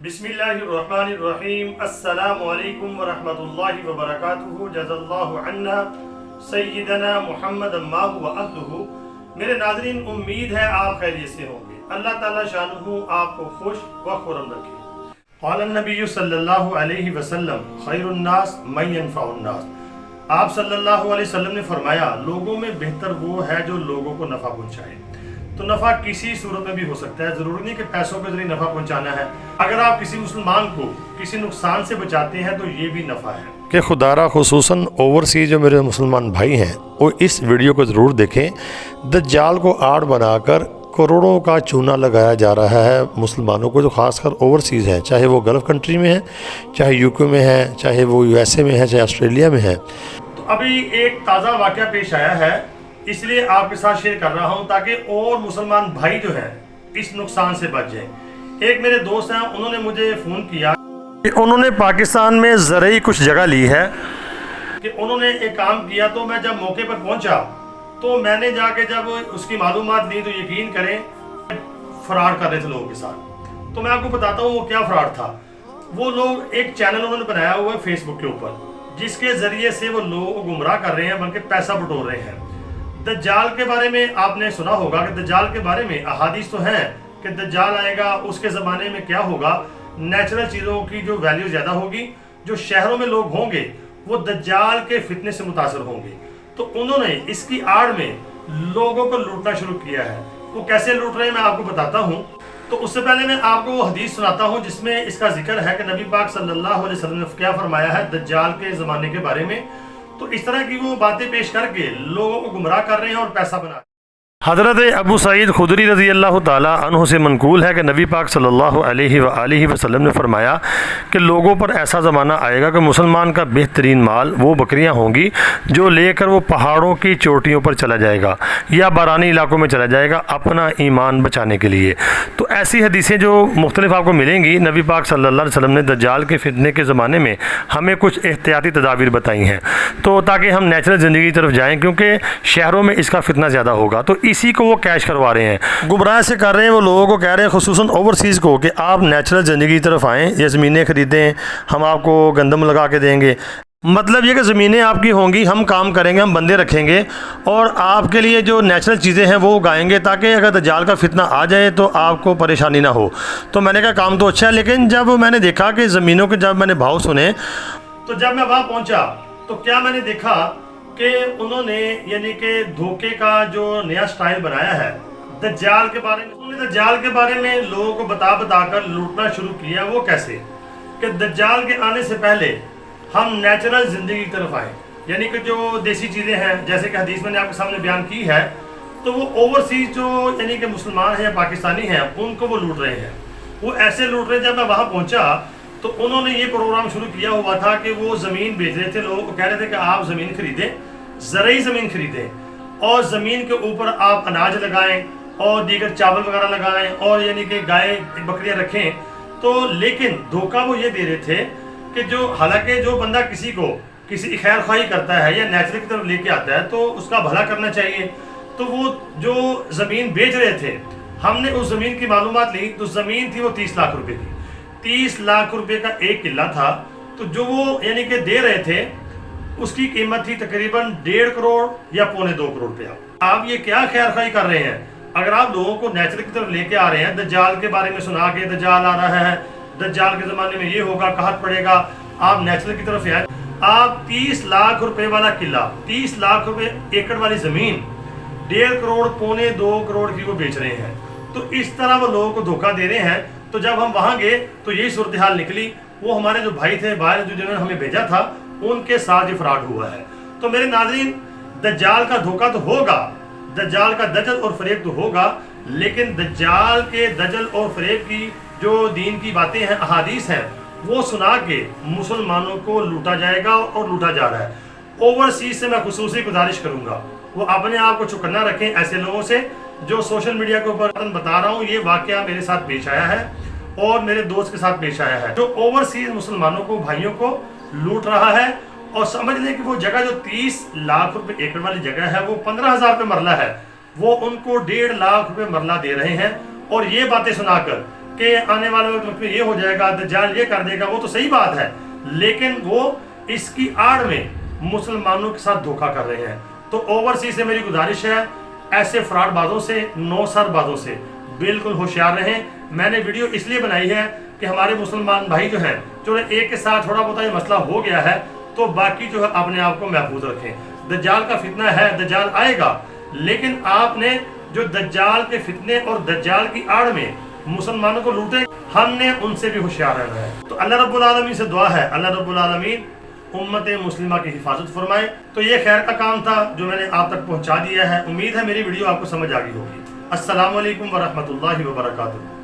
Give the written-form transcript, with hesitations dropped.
बिस्मिल्लाहिर्रहमानिर्रहीम अस्सलामु अलैकुम वरहमतुल्लाहि वबरकातुहू जज़ल्लाहु अन्ना सय्यदना मुहम्मद अम्मा व अहलुहू। मेरे नाज़रीन, उम्मीद है आप खैरियत से होंगे। अल्लाह ताला शानुहु आपको खुश व खुर्रम रखे। क़ाल नबी सल्लल्लाहु अलैहि वसल्लम खैरुन नास मन यनफ़उन नास। आप सल्लल्लाहु अलैहि वसल्लम ने फरमाया, लोगों में बेहतर वो है जो लोगों को नफ़ा पहुँचाए। तो नफ़ा किसी सूरत में भी हो सकता है, ज़रूरी नहीं कि पैसों के जरिए नफ़ा पहुंचाना है। अगर आप किसी मुसलमान को किसी नुकसान से बचाते हैं तो ये भी नफ़ा है कि खुदारा खुसूसन ओवरसीज जो मेरे मुसलमान भाई हैं वो इस वीडियो को ज़रूर देखें। दज्जाल को आड़ बनाकर करोड़ों का चूना लगाया जा रहा है मुसलमानों को, जो ख़ासकर ओवरसीज़ हैं, चाहे वो गल्फ़ कंट्री में है, चाहे यूके में है, चाहे वो USA में है, चाहे ऑस्ट्रेलिया में है। तो अभी एक ताज़ा वाक़या पेश आया है, इसलिए आपके साथ शेयर कर रहा हूं ताकि और मुसलमान भाई जो हैं इस नुकसान से बच जाएं। एक मेरे दोस्त हैं, उन्होंने मुझे फ़ोन किया कि उन्होंने पाकिस्तान में ज़रूरी कुछ जगह ली है कि उन्होंने एक काम किया। तो मैं जब मौके पर पहुंचा तो मैंने जाके जब उसकी मालूमात ली तो यकीन करें फ़्रॉड कर रहे थे लोगों के साथ। तो मैं आपको बताता हूँ वो क्या फ़्रॉड था। वो लोग एक चैनल उन्होंने बनाया हुआ है फेसबुक के ऊपर, जिसके ज़रिए से वो लोगों को गुमराह कर रहे हैं, बल्कि पैसा बटोर रहे हैं। दज्जाल के बारे में आपने सुना होगा कि दज्जाल के बारे में अहादीस तो हैं कि दज्जाल आएगा, उसके ज़माने में क्या होगा, नेचुरल चीज़ों की जो वैल्यू ज़्यादा होगी, जो शहरों में लोग होंगे वो दज्जाल के फितने से मुतासर होंगे। तो उन्होंने इसकी आड़ में लोगों को लूटना शुरू किया है। वो कैसे लूट रहे हैं मैं आपको बताता हूँ। तो उससे पहले मैं आपको वो हदीस सुनाता हूँ जिसमें इसका जिक्र है कि नबी पाक सल्लल्लाहु अलैहि वसल्लम ने क्या फरमाया है दज्जाल के ज़माने के बारे में। तो इस तरह की वो बातें पेश करके लोगों को गुमराह कर रहे हैं और पैसा बना। हज़रत अबू सईद खुदरी रज़ी अल्लाह ताला अन्हु से मनकूल है कि नबी पाक सल्लल्लाहु अलैहि वसल्लम ने फरमाया कि लोगों पर ऐसा ज़माना आएगा कि मुसलमान का बेहतरीन माल वो बकरियां होंगी जो लेकर वो पहाड़ों की चोटियों पर चला जाएगा या बारानी इलाकों में चला जाएगा अपना ईमान बचाने के लिए। तो ऐसी हदीसें जो मुख्तलिफ आपको मिलेंगी, नबी पाक सल्लल्लाहु अलैहि वसल्लम ने दज्जाल के फितने के ज़माने में हमें कुछ एहतियाती तदाबीर बताई हैं, तो ताकि हम नेचुरल ज़िंदगी की तरफ जाएँ, क्योंकि शहरों में इसका फितना ज़्यादा होगा। तो इसी को वो कैश करवा रहे हैं, गुमराह से कर रहे हैं। वो लोगों को कह रहे हैं खुसूसन ओवरसीज़ को कि आप नेचुरल ज़िंदगी की तरफ आएँ, ये ज़मीनें ख़रीदें, हम आपको गंदम लगा के देंगे। मतलब ये कि ज़मीनें आपकी होंगी, हम काम करेंगे, हम बंदे रखेंगे और आपके लिए जो नेचुरल चीज़ें हैं वो उगाएंगे, ताकि अगर दज्जाल का फितना आ जाए तो आपको परेशानी ना हो। तो मैंने कहा काम तो अच्छा है, लेकिन जब मैंने देखा कि ज़मीनों के जब मैंने भाव सुने, तो जब मैं वहाँ पहुँचा तो क्या मैंने देखा कि उन्होंने यानी कि धोखे का जो नया स्टाइल बनाया है दज्जाल के बारे में। उन्होंने दज्जाल के बारे में लोगों को बता कर लूटना शुरू किया। वो कैसे कि दज्जाल के आने से पहले हम नेचुरल ज़िंदगी की तरफ आए, यानी कि जो देसी चीज़ें हैं, जैसे कि हदीस मैंने आपके सामने बयान की है, तो वो ओवरसीज जो यानी कि मुसलमान हैं या पाकिस्तानी हैं उनको वो लूट रहे हैं। वो ऐसे लूट रहे हैं। जब मैं वहाँ पहुँचा तो उन्होंने ये प्रोग्राम शुरू किया हुआ था कि वो ज़मीन बेच रहे थे, लोगों को कह रहे थे कि आप ज़मीन खरीदें, ज़रूरी ज़मीन खरीदें और ज़मीन के ऊपर आप अनाज लगाएं और दीगर चावल वगैरह लगाएं और यानी कि गाय बकरियां रखें। तो लेकिन धोखा वो ये दे रहे थे कि जो हालांकि जो बंदा किसी को किसी खैर ख्वाही करता है या नेचुरल की तरफ लेके आता है तो उसका भला करना चाहिए। तो वो जो ज़मीन बेच रहे थे, हमने उस ज़मीन की मालूमात ली तो ज़मीन थी वो 30 लाख रुपए की। 30 लाख रुपए का एक किला था। तो जो वो यानी कि दे रहे थे उसकी कीमत थी तकरीबन 1.5 करोड़ या 2.25 करोड़ रुपया। आप ये क्या खैर खाई कर रहे हैं? अगर आप लोगों को नेचुरल की तरफ लेके आ रहे हैं, दज्जाल के बारे में सुना के दज्जाल आ रहा है, दज्जाल के ज़माने में ये होगा, कहत पड़ेगा, आप नेचुरल की तरफ आए। आप 30 लाख रुपए वाला किला, 30 लाख रुपए एकड़ वाली ज़मीन 1.5 करोड़ 2.25 करोड़ की वो बेच रहे हैं। तो इस तरह वो लोगों को धोखा दे रहे हैं। तो जब हम वहाँ गए तो यही सूरत हाल निकली। वो हमारे जो भाई थे बाहर जो जिन्होंने हमें भेजा था उनके साथ ये फ्रॉड हुआ है। तो मेरे नाज़रीन, दज्जाल का धोखा तो होगा, दज्जाल का दजल और फरेब तो होगा, लेकिन दज्जाल के दजल और फरेब की जो दीन की बातें हैं, अहादीस हैं, वो सुना के मुसलमानों को लूटा जाएगा और लूटा जा रहा है। ओवरसीज से मैं खुसूसी गुजारिश करूँगा वो अपने आप को चौकन्ना रखें ऐसे लोगों से जो सोशल मीडिया के ऊपर बता रहा हूँ। ये वाकया मेरे साथ पेश आया है और मेरे दोस्त के साथ पेश आया है, जो ओवरसीज मुसलमानों को, भाइयों को लूट रहा है। और समझ लें कि वो जगह जो 30 लाख रुपए एकड़ वाली जगह है वो 15,000 रुपये मरला है, वो उनको 1.5 लाख रुपए मरला दे रहे हैं। और ये बातें सुनाकर کہ آنے والے وقت میں یہ ہو جائے گا، دجال یہ کر دے گا، وہ تو صحیح بات ہے، لیکن وہ اس کی آڑ میں مسلمانوں کے ساتھ دھوکہ کر رہے ہیں۔ تو اوورسیز سے میری گزارش ہے، ایسے فراڈ بازوں سے، نو سر بازوں سے بالکل ہوشیار رہیں۔ میں نے ویڈیو اس لیے بنائی ہے کہ ہمارے مسلمان بھائی جو ہیں، جو ایک کے ساتھ تھوڑا بہت یہ مسئلہ ہو گیا ہے تو باقی جو ہے اپنے آپ کو محفوظ رکھیں۔ دجال کا فتنہ ہے، دجال آئے گا، لیکن آپ نے جو دجال کے فتنے اور دجال کی آڑ میں مسلمانوں کو لوٹے، ہم نے ان سے بھی ہوشیار رہنا ہے۔ تو اللہ رب العالمین سے دعا ہے، اللہ رب العالمین امت مسلمہ کی حفاظت فرمائے۔ تو یہ خیر کا کام تھا جو میں نے آپ تک پہنچا دیا ہے۔ امید ہے میری ویڈیو آپ کو سمجھ آ گئی ہوگی۔ السلام علیکم ورحمۃ اللہ وبرکاتہ۔